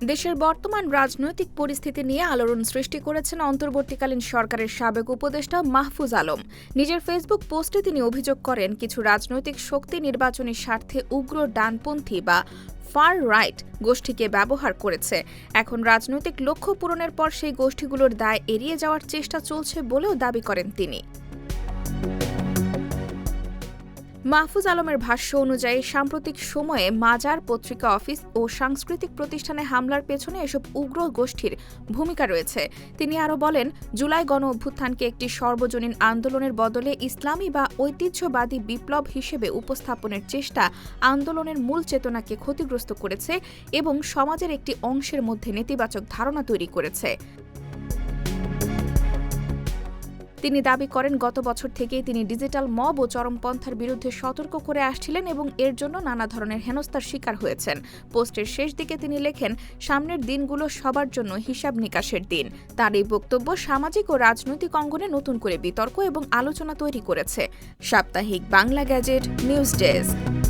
দেশের বর্তমান রাজনৈতিক পরিস্থিতি নিয়ে আলোড়ন সৃষ্টি করেছেন অন্তর্বর্তীকালীন সরকারের সাবেক উপদেষ্টা মাহফুজ আলম। নিজের ফেসবুক পোস্টে তিনি অভিযোগ করেন, কিছু রাজনৈতিক শক্তি নির্বাচনী স্বার্থে উগ্র ডানপন্থী বা ফার রাইট গোষ্ঠীকে ব্যবহার করেছে। এখন রাজনৈতিক লক্ষ্য পূরণের পর সেই গোষ্ঠীগুলোর দায় এড়িয়ে যাওয়ার চেষ্টা চলছে বলেও দাবি করেন তিনি। মাহফুজ আলমের ভাষ্য অনুযায়ী, সাম্প্রতিক সময়ে মাজার, পত্রিকা অফিস ও সাংস্কৃতিক প্রতিষ্ঠানে হামলার পেছনে এসব উগ্র গোষ্ঠীর ভূমিকা রয়েছে। তিনি আরও বলেন, জুলাই গণ অভ্যুত্থানকে একটি সর্বজনীন আন্দোলনের বদলে ইসলামী বা ঐতিহ্যবাদী বিপ্লব হিসেবে উপস্থাপনের চেষ্টা আন্দোলনের মূল চেতনাকে ক্ষতিগ্রস্ত করেছে এবং সমাজের একটি অংশের মধ্যে নেতিবাচক ধারণা তৈরি করেছে। তিনি দাবি করেন, গত বছর থেকেই তিনি ডিজিটাল মব ও চরমপন্থার বিরুদ্ধে সতর্ক করে আসছিলেন এবং এর জন্য নানা ধরনের হেনস্থার শিকার হয়েছেন। পোস্টের শেষ দিকে তিনি লেখেন, সামনের দিনগুলো সবার জন্য হিসাব নিকাশের দিন। তার এই বক্তব্য সামাজিক ও রাজনৈতিক অঙ্গনে নতুন করে বিতর্ক এবং আলোচনা তৈরি করেছে। সাপ্তাহিক বাংলা গ্যাজেট, নিউজ ডেস্ক।